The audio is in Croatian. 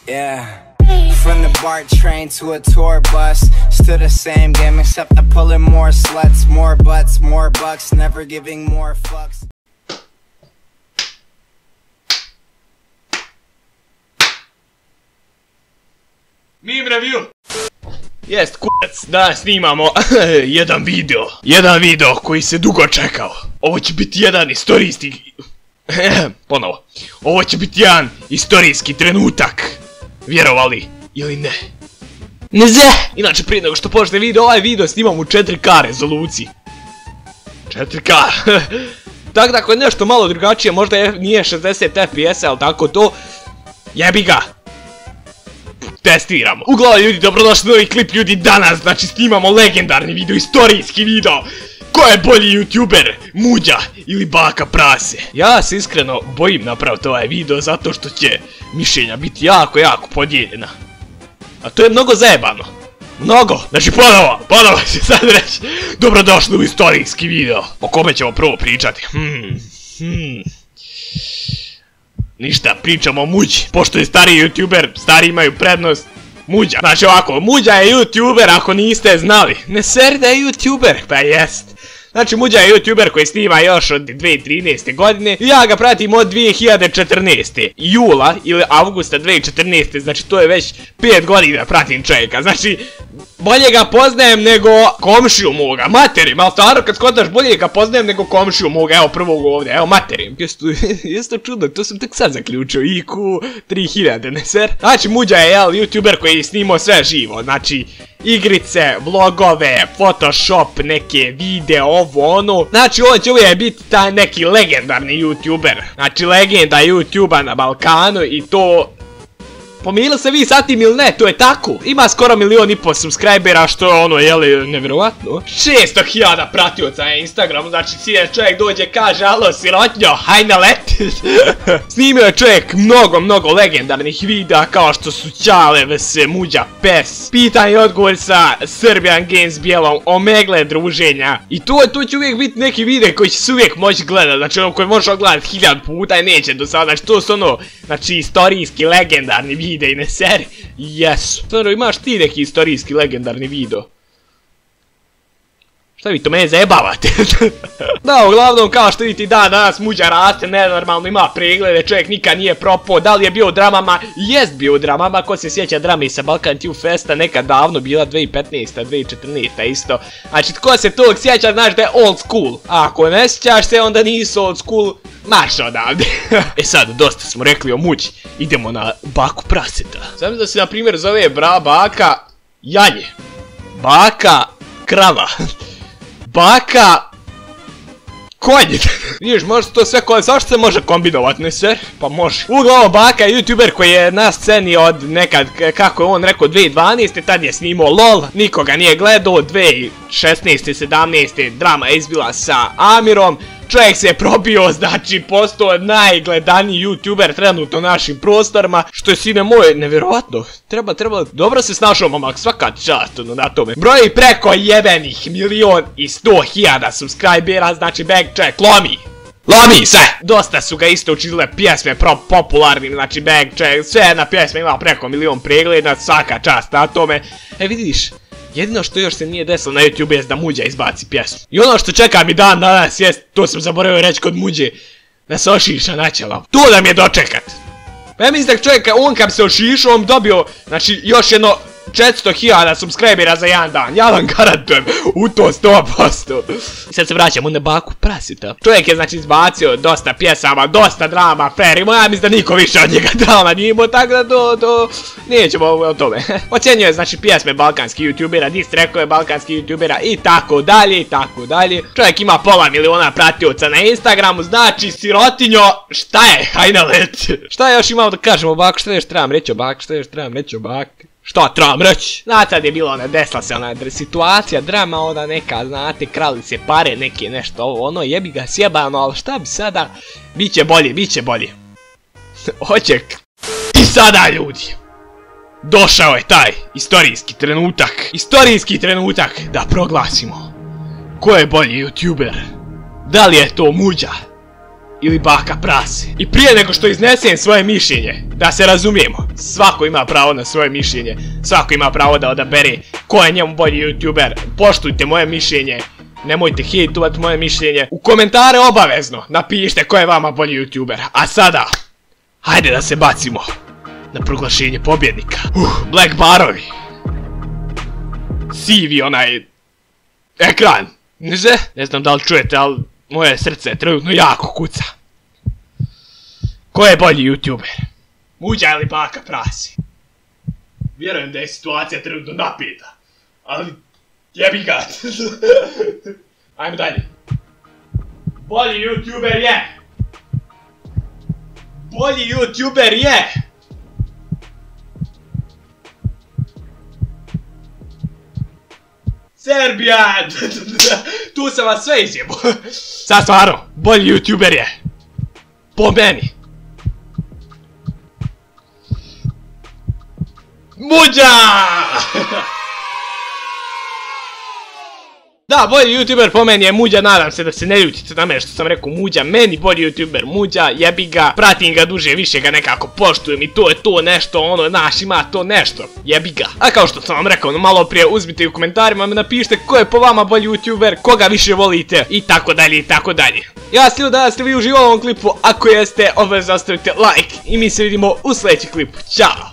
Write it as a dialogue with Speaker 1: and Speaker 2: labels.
Speaker 1: Yeah. From the BART train to a tour bus, still the same game except I'm pulling more sluts, more butts, more bucks, never giving more fucks.
Speaker 2: Meme review! Jest, kurac, danas snimamo jedan video koji se dugo čekao. Ovo će biti jedan istorijski... Ponovo. Ovo će biti jedan istorijski trenutak. Vjerovali ili ne? Ne zna! Inače, prije nego što počne video, ovaj video snimam u 4K rezoluciji. 4K! Tako da ako je nešto malo drugačije, možda nije 60 FPS, ali tako to... Jebi ga! Testiramo. Uglavnom ljudi, dobrodošli novi klip ljudi danas, znači snimamo legendarni video, istorijski video. Ko je bolji youtuber, Muđa ili Baka Prase? Ja se iskreno bojim napraviti ovaj video zato što će mišljenja biti jako podijeljena. A to je mnogo zajebano. Mnogo. Znači ponovo će sad reći. Dobrodošli u istorijski video. O kome ćemo prvo pričati? Ništa, pričamo o Muđi. Pošto je stariji youtuber, stari imaju prednost. Muđa. Znači ovako, Muđa je youtuber ako niste znali. Ne seri da je youtuber, pa jest. Znači Muđa je youtuber koji snima još od 2013. godine i ja ga pratim od 2014. jula ili avgusta 2014. Znači to je već 5 godina pratim čovjeka. Znači bolje ga poznajem nego komšiju moga, materim, ali stvarno kad skotaš bolje ga poznajem nego komšiju moga, evo prvog ovdje, evo materim. Jeste čudno, to sam tek sad zaključio, IQ 3000, ne ser? Znači Muđa je youtuber koji je snimao sve živo, znači igrice, vlogove, photoshop, neke video, ovo ono. Znači on će uvijek biti taj neki legendarni youtuber. Znači legenda YouTubea na Balkanu i to... Pomijeli se vi sa tim ili ne, to je tako. Ima skoro 1,5 miliona subscribera što je ono, jeli, nevjerovatno. 600.000 pratioca na Instagramu, znači cijel čovjek dođe kaže alo sirotnjo, haj na let. Snimio je čovjek mnogo legendarnih videa kao što su Ćale vs Muđa PES, pitanje i odgovor sa Serbian Games Bijelom, omegle druženja. I to će uvijek biti neki video koji će se uvijek moći gledat, znači ono koji možeš gledati 1000 puta i neće do sada, znači to su ono, znači istorijski legendarni video. I ne seri, jesu. Stvarno imaš ti neki istorijski legendarni video? Šta vi to mene zajebavate? Da, uglavnom kao što vidite danas Muđa raste, nenormalno ima preglede, čovjek nikad nije propao, da li je bio u dramama? Jest bio u dramama, ko se sjeća drame sa Balkan Tube Festa, nekad davno bila 2015. 2014. isto. Znači tko se tog sjeća znaš da je old school, a ako ne sjećaš se onda nisu old school, marš odavde. E sad, dosta smo rekli o Muđi, idemo na Baku Praseta. Znam da se na primjer zove Baka Janje, Baka Krava, Baka konj. Vidiš, može to sve zašto se može kombinovat, ne sve? Pa može. Uglavnom Baka je youtuber koji je na sceni od nekad, kako je on rekao, 2012. Tad je snimao LOL, nikoga nije gledao, 2016. 17. drama je izbila sa Amirom. Čovjek se je probio, znači postao najgledaniji youtuber trenutno našim prostorima, što je sine moj, nevjerovatno. Treba, dobro se snašao momak, svaka čast na tome. Broji preko jebenih 1.100.000 subscribera, znači Backcheck lomi se! Dosta su ga isto učinile pjesme popularnim, znači Backcheck, sve jedna pjesma ima preko 1 milion pregleda, svaka čast na tome. E vidiš, jedino što još se nije desilo na YouTube jest da Muđa izbaci pjesmu. I ono što čeka mi dan danas jest, to sam zaboravio reći kod Muđe, da se ošiša načela. To da mi je dočekat. Pa ja mislim da čovjek, on kad se ošišao, on dobio, znači još jedno 400.000 subscribera za jedan dan. Ja vam garantujem, u to 100%. I sad se vraćamo na Baku Praseta. Čovjek je znači izbacio dosta pjesama, dosta drama, ferimo, ja mislim da niko više od njega drama nije imao, tako da to nećemo o tome. Ocjenjuje znači pjesme balkanskih youtubera, distrackove balkanskih youtubera i tako dalje i tako dalje. Čovjek ima pola miliona pratioca na Instagramu, znači sirotinjo, šta je, haj na let. Šta još imamo da kažemo o Baku, šta još trebam reći o Baku, Šta trebam reći? Znate sad je bilo ona, desila se ona situacija, drama, onda neka, znate, krali se pare, neke nešto ovo, ono, jebi ga sjebano, ali šta bi sada? Biće bolje. Oček. I sada ljudi, došao je taj istorijski trenutak da proglasimo ko je bolji youtuber. Da li je to Muđa ili baka prase. I prije nego što iznesem svoje mišljenje, da se razumijemo, svako ima pravo na svoje mišljenje, svako ima pravo da odabere ko je njemu bolji YouTuber, poštujte moje mišljenje, nemojte hejtovat moje mišljenje, u komentare obavezno napišite ko je vama bolji YouTuber, a sada, hajde da se bacimo na proglašenje pobjednika. Black barovi, sivi onaj ekran, ne znam da li čujete, ali moje srce trenutno jako kuca. Ko je bolji YouTuber? Muđa ili baka prasi? Vjerujem da je situacija trenutno napeta, ali jebi ga. Ajmo dalje. Bolji YouTuber je! Bolji YouTuber je! Serbija! Tu sam vas sve izjebo. Sad stvarno, bolji YouTuber je. Po meni. Muđa! Da, bolji YouTuber po meni je Muđa, nadam se da se ne ljutite na mene što sam rekao Muđa, meni bolji YouTuber Muđa, jebi ga, pratim ga duže, više ga nekako poštujem i to je to nešto, ono, naš ima to nešto, jebi ga. A kao što sam vam rekao malo prije, uzmite u komentarima, mi napišite ko je po vama bolji YouTuber, koga više volite i tako dalje i tako dalje. Ja se da ste vi uživali u ovom klipu, ako jeste, obavezno ostavite like i mi se vidimo u sljedećem klipu, ćao!